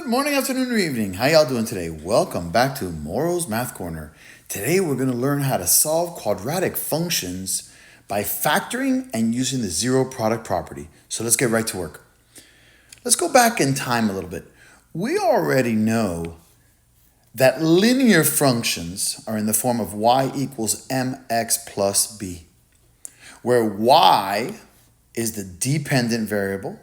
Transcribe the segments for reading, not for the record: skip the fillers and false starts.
Good morning, afternoon, or evening. How y'all doing today? Welcome back to Morrow's Math Corner. Today we're going to learn how to solve quadratic functions by factoring and using the zero product property. So let's get right to work. Let's go back in time a little bit. We already know that linear functions are in the form of y equals mx plus b, where y is the dependent variable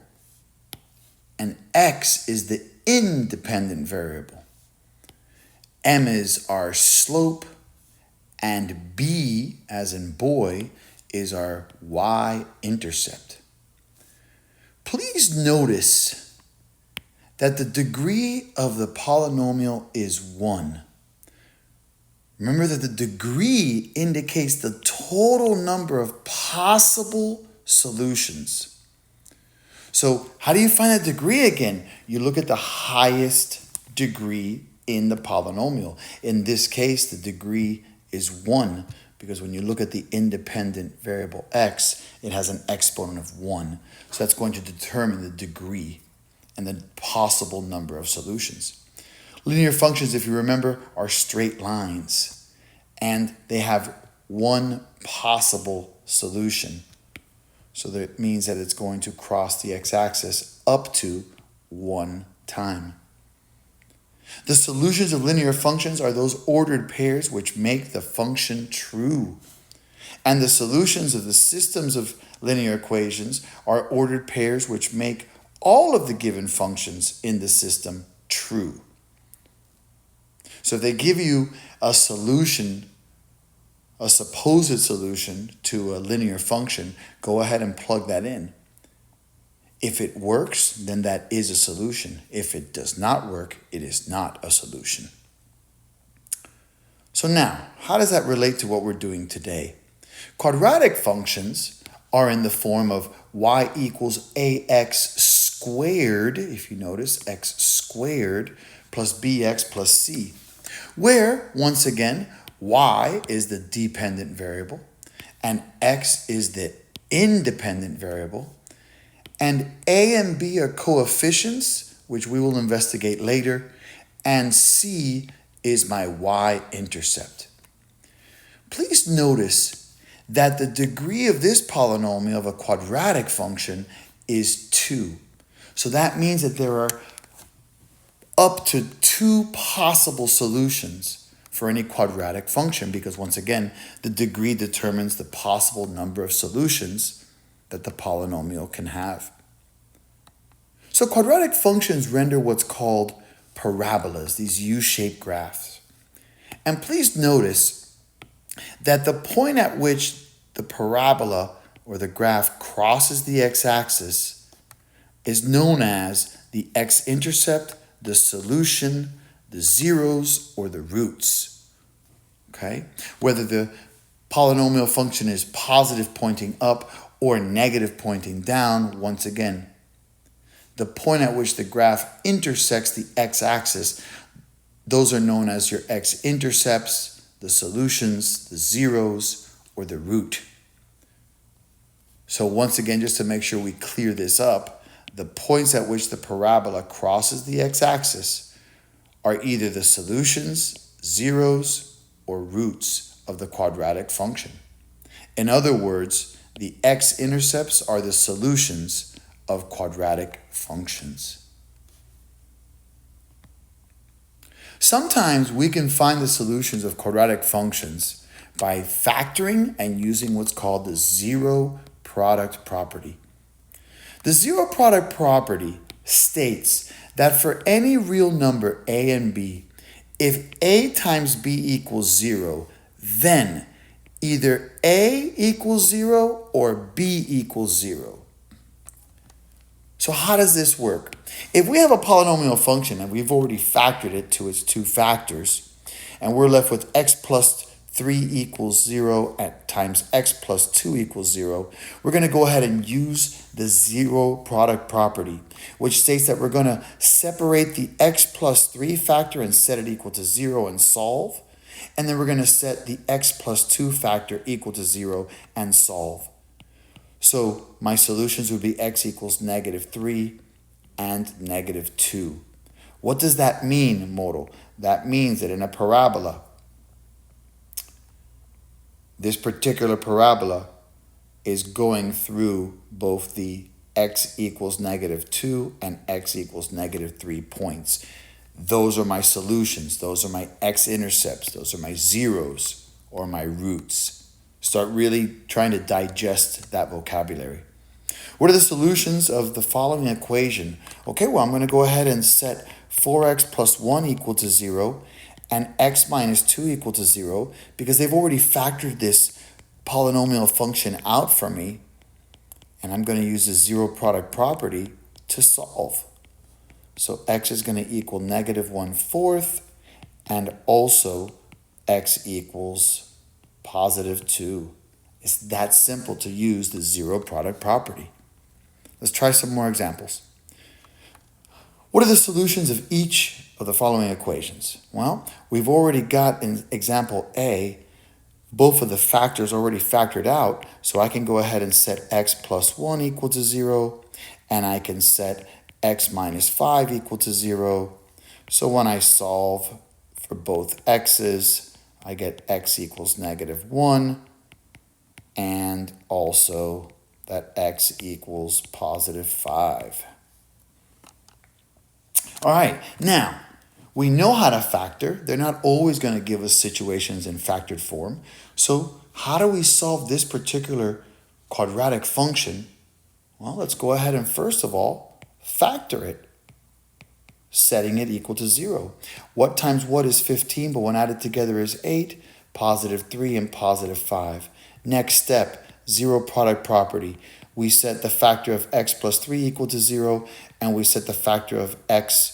and x is the independent variable. M is our slope, and B, as in boy, is our y-intercept. Please notice that the degree of the polynomial is 1. Remember that the degree indicates the total number of possible solutions. So how do you find that degree again? You look at the highest degree in the polynomial. In this case, the degree is 1 because when you look at the independent variable x, it has an exponent of 1. So that's going to determine the degree and the possible number of solutions. Linear functions, if you remember, are straight lines, and they have one possible solution. So that means that it's going to cross the x-axis up to 1 time. The solutions of linear functions are those ordered pairs which make the function true. And the solutions of the systems of linear equations are ordered pairs which make all of the given functions in the system true. So if they give you a solution, a supposed solution to a linear function, go ahead and plug that in. If it works, then that is a solution. If it does not work, it is not a solution. So now, how does that relate to what we're doing today? Quadratic functions are in the form of y equals ax squared, if you notice, x squared plus bx plus c, where, once again, y is the dependent variable, and x is the independent variable, and a and b are coefficients, which we will investigate later, and c is my y-intercept. Please notice that the degree of this polynomial of a quadratic function is 2. So that means that there are up to 2 possible solutions for any quadratic function, because once again, the degree determines the possible number of solutions that the polynomial can have. So quadratic functions render what's called parabolas, these U-shaped graphs. And please notice that the point at which the parabola or the graph crosses the x-axis is known as the x-intercept, the solution, the zeros, or the roots, okay? Whether the polynomial function is positive pointing up or negative pointing down, once again, the point at which the graph intersects the x-axis, those are known as your x-intercepts, the solutions, the zeros, or the root. So once again, just to make sure we clear this up, the points at which the parabola crosses the x-axis are either the solutions, zeros, or roots of the quadratic function. In other words, the x-intercepts are the solutions of quadratic functions. Sometimes we can find the solutions of quadratic functions by factoring and using what's called the zero product property. The zero product property states that for any real number a and b, if a times b equals 0, then either a equals 0 or b equals 0. So how does this work? If we have a polynomial function and we've already factored it to its 2 factors, and we're left with x plus 3 equals 0 times x plus 2 equals 0, we're going to go ahead and use the zero product property, which states that we're going to separate the x plus 3 factor and set it equal to 0 and solve. And then we're going to set the x plus 2 factor equal to 0 and solve. So my solutions would be x equals -3 and -2. What does that mean, Moro? That means that in a parabola, this particular parabola is going through both the x equals -2 and x equals -3 points. Those are my solutions. Those are my x-intercepts. Those are my zeros or my roots. Start really trying to digest that vocabulary. What are the solutions of the following equation? Okay, well, I'm going to go ahead and set 4x plus 1 equal to 0 and x minus 2 equal to 0 because they've already factored this polynomial function out for me, and I'm going to use the zero product property to solve. So x is going to equal -1/4, and also x equals +2. It's that simple to use the zero product property. Let's try some more examples. What are the solutions of each of the following equations? Well, we've already got in example A, both of the factors already factored out, so I can go ahead and set x plus 1 equal to 0, and I can set x minus 5 equal to 0. So when I solve for both x's, I get x equals -1, and also that x equals +5. All right, now, we know how to factor. They're not always going to give us situations in factored form. So how do we solve this particular quadratic function? Well, let's go ahead and first of all, factor it, setting it equal to 0. What times what is 15, but when added together is 8, +3 and +5. Next step, zero product property. We set the factor of x plus 3 equal to 0, and we set the factor of x,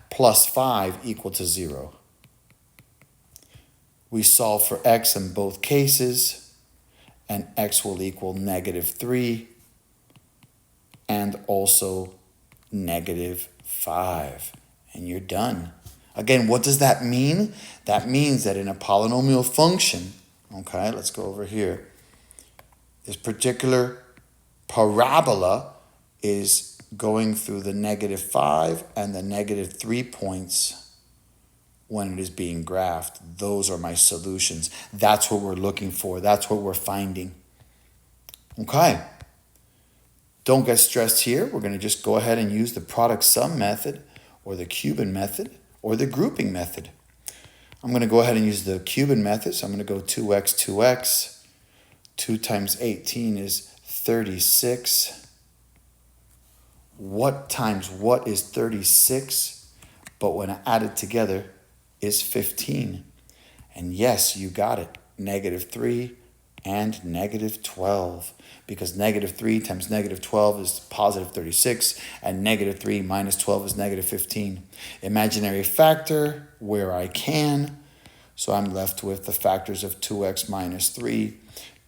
plus 5 equal to 0. We solve for x in both cases, and x will equal -3 and also -5. And you're done. Again, what does that mean? That means that in a polynomial function, okay, let's go over here. This particular parabola is going through the -5 and the -3 points when it is being graphed. Those are my solutions. That's what we're looking for. That's what we're finding. Okay. Don't get stressed here. We're going to just go ahead and use the product sum method or the Cuban method or the grouping method. I'm going to go ahead and use the Cuban method. So I'm going to go 2x, 2x. 2 times 18 is 36. What times what is 36? But when added together is 15. And yes, you got it. -3 and -12. Because -3 times -12 is +36, and -3 minus 12 is -15. Imaginary factor where I can. So I'm left with the factors of 2x minus 3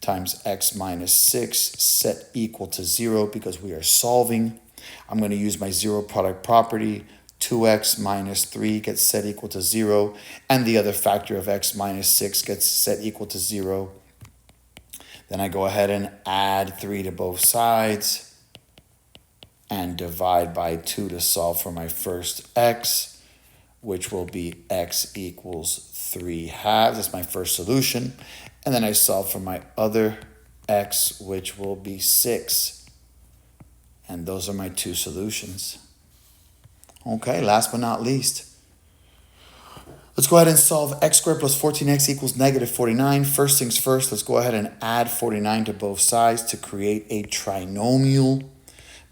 times x minus 6 set equal to 0 because we are solving. I'm going to use my zero product property. 2x minus 3 gets set equal to 0, and the other factor of x minus 6 gets set equal to 0. Then I go ahead and add 3 to both sides and divide by 2 to solve for my first x, which will be x equals 3/2. That's my first solution. And then I solve for my other x, which will be 6. And those are my two solutions. Okay, last but not least, let's go ahead and solve x squared plus 14x equals -49. First things first, let's go ahead and add 49 to both sides to create a trinomial.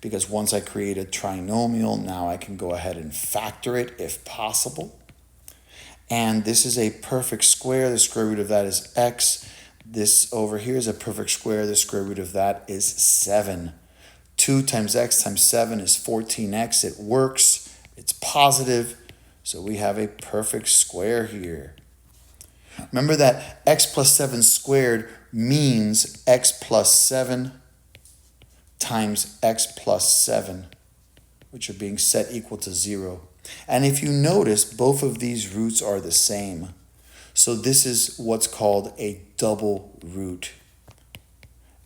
Because once I create a trinomial, now I can go ahead and factor it if possible. And this is a perfect square. The square root of that is x. This over here is a perfect square. The square root of that is 7. 2 times x times 7 is 14x. It works. It's positive. So we have a perfect square here. Remember that x plus 7 squared means x plus 7 times x plus 7, which are being set equal to 0. And if you notice, both of these roots are the same. So this is what's called a double root.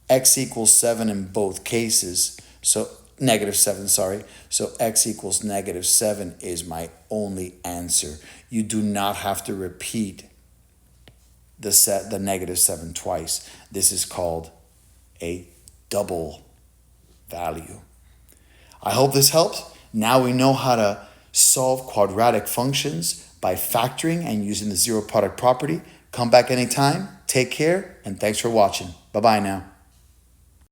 X equals 7 in both cases. So negative 7, sorry. So x equals negative 7 is my only answer. You do not have to repeat the negative 7 twice. This is called a double value. I hope this helps. Now we know how to solve quadratic functions by factoring and using the zero product property. Come back anytime. Take care, and thanks for watching. Bye-bye now.